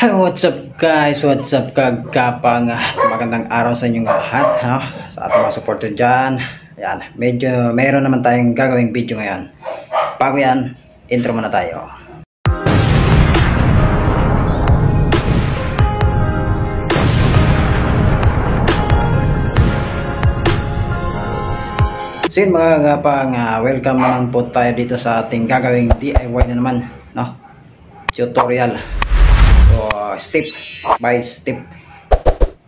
What's up guys? What's up kagapang? Magandang araw sa inyong lahat, no? Sa ating mga supporter dyan. Yan, medyo mayroon naman tayong gagawing video ngayon. Bago yan, intro muna tayo. So yun mga kagapang, welcome naman po tayo dito sa ating gagawing DIY na naman, no? Tutorial. So, step by step.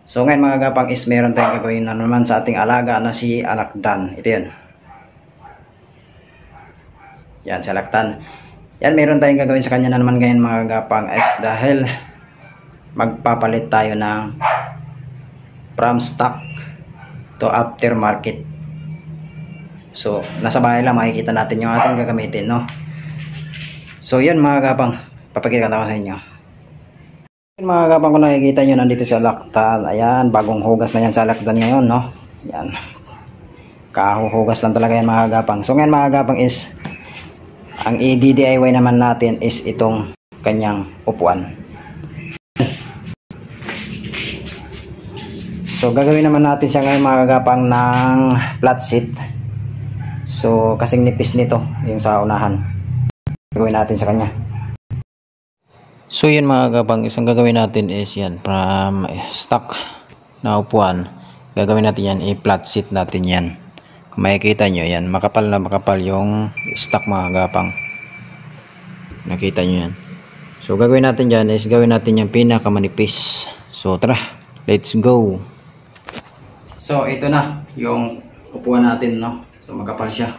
So, ngayon mga gapang is meron tayong gagawin na naman sa ating alaga na si Alakdan. Ito yun. Yan, si Alakdan. Yan, meron tayong gagawin sa kanya na naman ngayon mga gapang is dahil magpapalit tayo ng from stock to aftermarket. So, nasa bahay lang makikita natin yung ating gagamitin, no? So, yun mga gapang. Papakita ko sa inyo. Mga kapang kung nakikita nyo, nandito sa Alakdan. Ayan, bagong hugas na yan sa Alakdan ngayon, no? Yan. Kahuhugas lang talaga yan mga kapang. So ngayon mga kapang is, ang i-DIY naman natin is itong kanyang upuan. So gagawin naman natin siya ngayon mga kapang ng flat seat. So kasing nipis nito, yung sa unahan. Gagawin natin sa kanya. So yun mga kapang, isang gagawin natin is yan, from stock na upuan, gagawin natin yan, i-flat seat natin yan. Kung makikita nyo yan, makapal na makapal yung stock mga kapang. Nakita nyo yan. So gagawin natin dyan is gawin natin yung pinakamanipis. So tara, let's go. So ito na yung upuan natin, no? So makapal siya.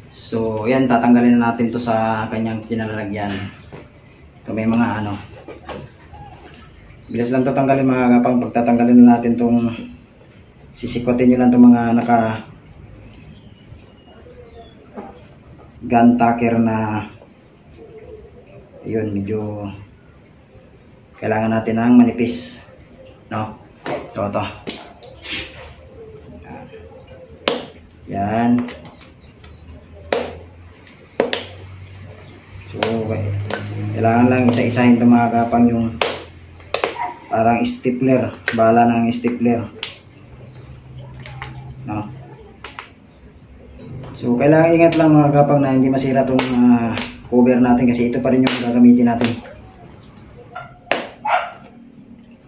So yan, tatanggalin na natin to sa kanyang kinalalagyan. So, may mga ano, bilis lang tatanggalin mga kapang. Pagtatanggalin na natin itong, sisikwatin nyo lang itong mga naka gun tacker na yun, medyo kailangan natin ng manipis, no? Ito yan. So kailangan lang isa-isahin ito mga kapang, yung parang stapler, bala ng stapler, no? So kailangan ingat lang mga kapang na hindi masira itong cover natin, kasi ito pa rin yung gagamitin natin.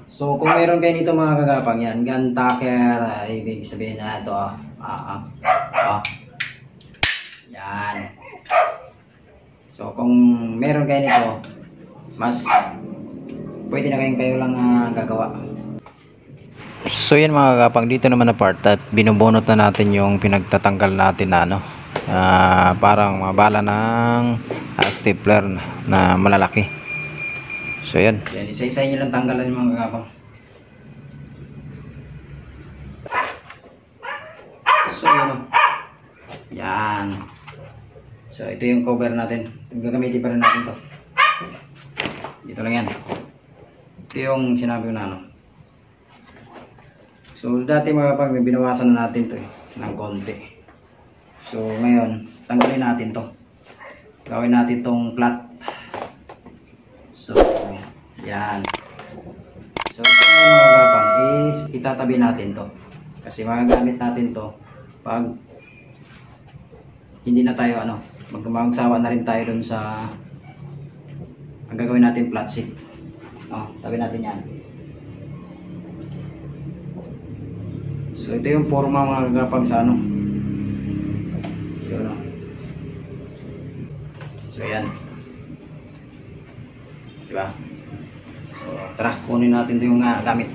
So kung meron kayo nito mga kagapang, yan, gun tacker, ibig sabihin na ito, yan. So kung meron kayo nito, mas pwede na kayo lang gagawa. So yan mga kapang, dito naman na part at binubunot na natin yung pinagtatanggal natin na ano, parang mabala ng stapler na malalaki. So yan, isa-isa nyo lang tanggalan yung mga kapang. So yan. So ito yung cover natin. Gagamitin pa rin natin to. Dito lang yan. Ito yung sinabi ko na ano. So dati mga kapag may binawasan na natin to ng konti. So ngayon tanggalin natin to. Gawin natin tong flat. So yan. So ito mga kapag is itatabi natin to. Kasi magagamit natin to pag hindi na tayo ano, magsawa na rin tayo dun sa ang gagawin natin flat seat. Tabi natin yan. So ito yung forma mga kagapang sa ano. Yun, no? So yan. Diba? So tara, kunin natin ito yung gamit.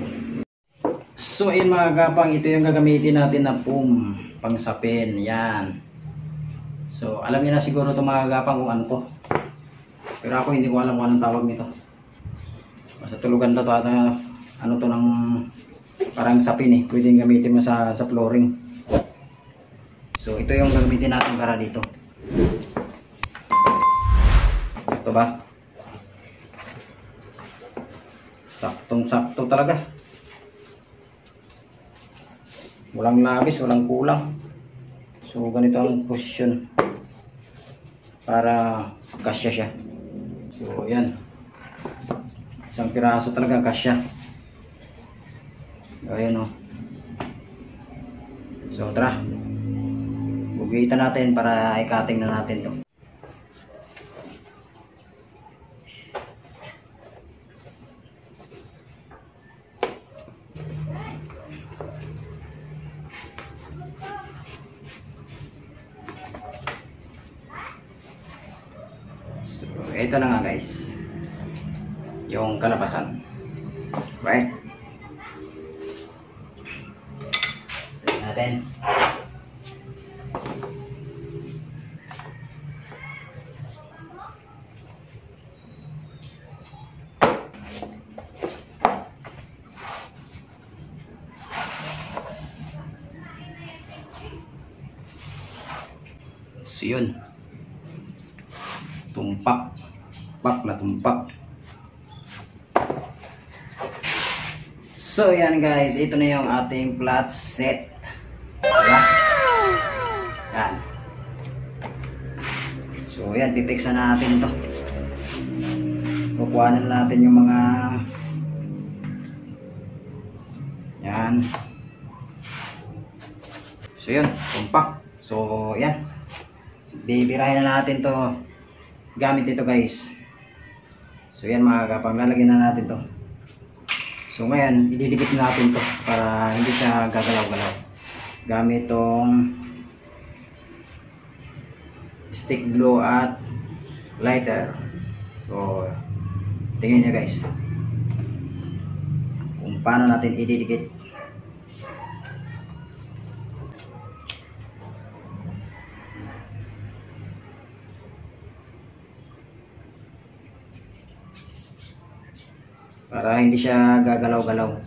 So ayun mga kagapang, ito yung gagamitin natin na foam pangsapin. Yan. So, alam niyo na siguro itong mga gapang kung ano to. Pero ako hindi ko alam kung anong tawag nito. Basta tulugan na to at ano to ng parang sapin eh. Pwedeng gamitin mo sa flooring. So, ito yung gagamitin natin para dito. Sakto ba? Saktong-sakto talaga. Walang labis, walang kulang. So, ganito ang posisyon para kasya siya. So, yan. Isang piraso talaga kasya. Ayan o. So tara, bugitan natin para ikating na natin to. So ito na nga guys, yung kalabasan, right? Tignan natin. So yun, tumpak, pak na tumpak. So yan guys, ito na yung ating flat set. Diba? Yan. So yan, pipiksan natin ito. Kukuhanin natin yung mga yan. So yun, tumpak. So yan, bibirahin na natin to gamit ito guys. So yan mga kapang, lalagyan na natin to. So ngayon, ididikit natin to para hindi siya gagalaw-galaw gamit tong stick glue at lighter. So tingnan nyo guys kung paano natin ididikit. Para hindi siya gagalaw-galaw.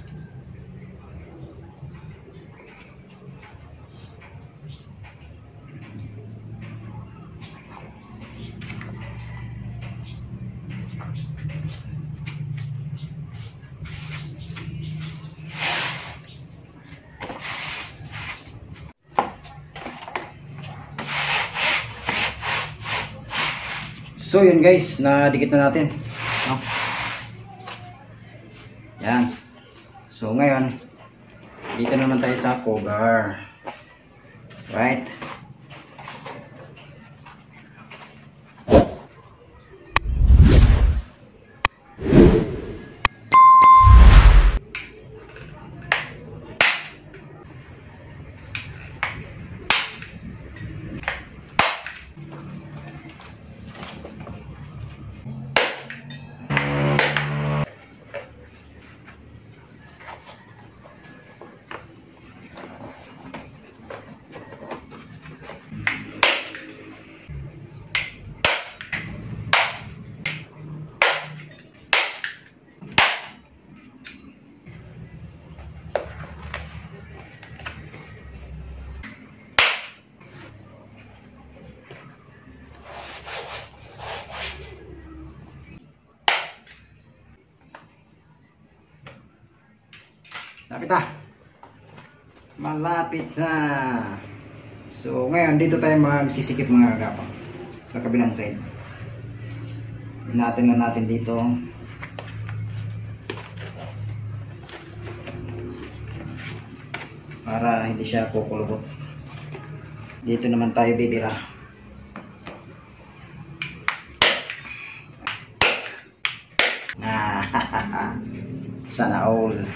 So yun guys, nadikit na natin. No? Yan. So ngayon, dito naman tayo sa cover. Right? Lapit na. Malapit na. So ngayon dito tayo magsisikip mga kagapang sa kabilang side. Natin na natin dito. Para hindi siya kukulubot. Dito naman tayo bibira. Sana all.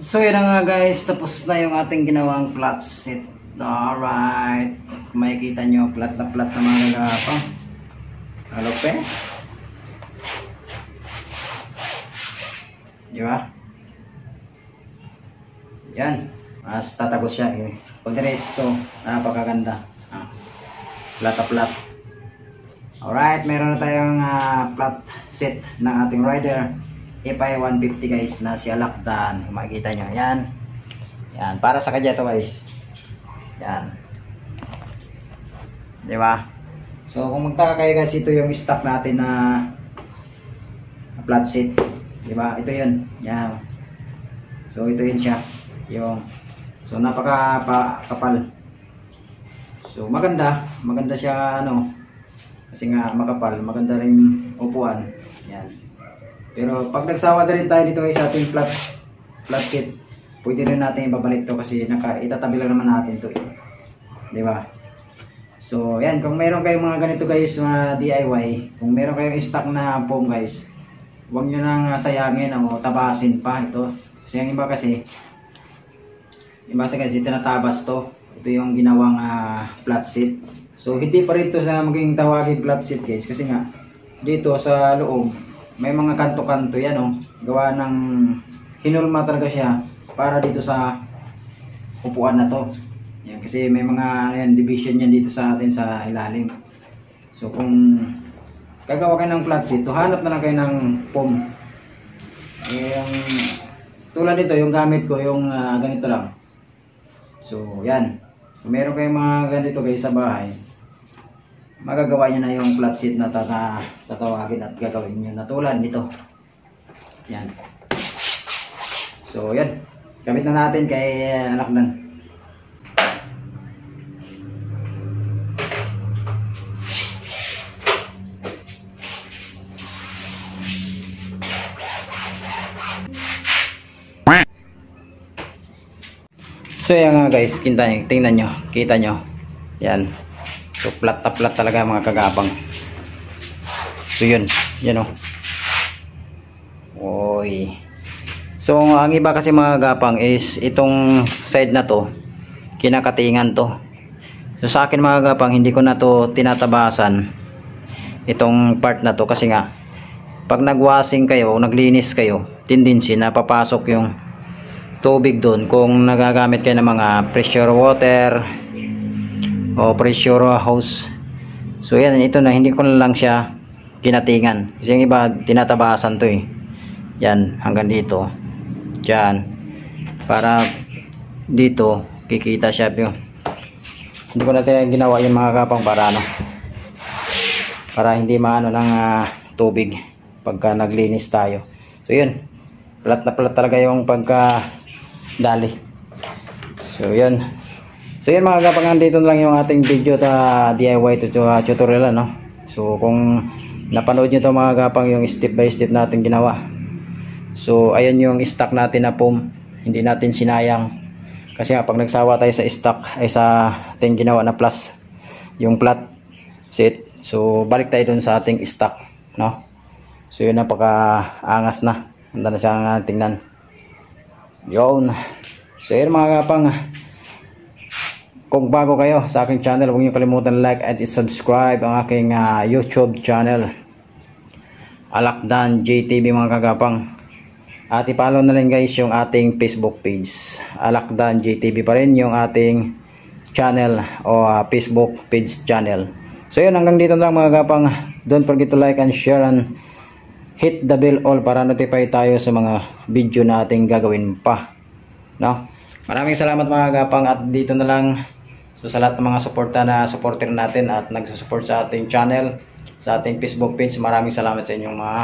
So yun na nga guys, tapos na yung ating ginawang flat set. Alright, makikita nyo flat na mga kagapang. Halope, diba? Yan. Mas tatagos siya eh. Pag resto, napakaganda. Flat. Alright, meron na tayong flat set ng ating rider. FI 150 guys na si Alakdan. Makikita nyo. Yan. Yan. Para sa kanya ito guys. Yan. Diba? So kung magtaka kayo guys, ito yung stock natin na flat set. Diba? Ito yun. Yan. So ito yun siya. So napaka-kapal. So maganda siya ano. Kasi nga makapal, maganda rin upuan. Yan. Pero pag nagsawa na rin tayo dito sa ating flat set, pwede rin natin ibabalik to kasi itatabi lang naman natin to. Di ba? So, yan. Kung meron kayong mga ganito guys, mga DIY, kung meron kayong stock na foam guys, huwag nyo nang sayangin o tabasin pa ito. Kasi yung iba kasi tinatabas to. Ito yung ginawang flat set. So, hindi pa rin ito sa maging tawagin flat set guys. Kasi nga, dito sa loob, may mga kanto-kanto yan oh. Gawa ng hinulma talaga siya para dito sa upuan na to. Yan, kasi may mga division yan dito sa atin sa ilalim. So kung gagawa kayo ng flat seat, hanap na lang kayo ng foam. Yung tulad dito, yung gamit ko, yung ganito lang. So yan. Kung meron kayong mga ganito guys sa bahay, magagawa nyo na yung flat seat na tatawagin at gagawin nyo na tulad nito. Yan. So yan. Gamit na natin kay Alakdan. So yan nga guys, tingnan nyo, kita nyo. Yan. So flat talaga mga kagapang. So yun oh. Oy. So ang iba kasi mga gapang is itong side na to, kinakatingan to. So sa akin mga gapang, hindi ko na to tinatabasan itong part na to kasi nga pag nagwashing kayo o naglinis kayo, tendency na papasok yung tubig doon kung nagagamit kayo ng mga pressure water o pressure hose. So yan, ito na, hindi ko na lang siya kinatingan kasi yung iba tinatabasan to eh. Yan, hanggang dito. Diyan. Para dito kikita siya yun. Hindi ko natin ginawa yung mga kapang para ano, para hindi maano ng tubig pagka naglinis tayo. So yun, flat na flat talaga yung pagka dali. So yun. So yun mga kapang, dito na lang yung ating video DIY tutorial ano. So kung napanood nyo to mga kapang, yung step by step natin ginawa. So ayun yung stock natin na foam, hindi natin sinayang kasi pag nagsawa tayo sa stock ay sa ating ginawa na plus yung flat set. So balik tayo dun sa ating stock, no? So yun, napaka-angas na. Handa na siyang tingnan. Yun. So yun mga kapang, kung bago kayo sa aking channel, huwag niyo kalimutan like at subscribe ang aking YouTube channel, Alakdan JTV mga kagapang. At i-follow na rin guys yung ating Facebook page, Alakdan JTV pa rin yung ating channel o Facebook page channel. So yun, hanggang dito lang mga kapang. Don't forget to like and share and hit the bell all para notify tayo sa mga video na ating gagawin pa, no? Maraming salamat mga kapang, at dito na lang. So sa lahat ng mga supporter natin at nagsusupport sa ating channel, sa ating Facebook page, maraming salamat sa inyong mga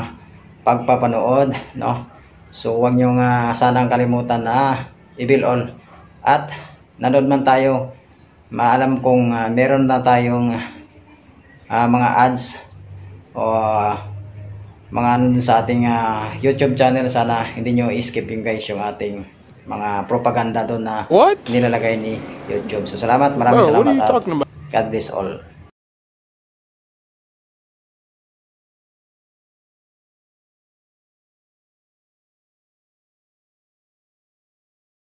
pagpapanood, no? So huwag nyo sanang kalimutan na i-bill all. At nanood man tayo, maalam kong meron na tayong mga ads o mga ano sa ating YouTube channel. Sana hindi nyo i-skip yung guys yung ating mga propaganda doon na nilalagay ni YouTube. So salamat, maraming salamat at God bless all.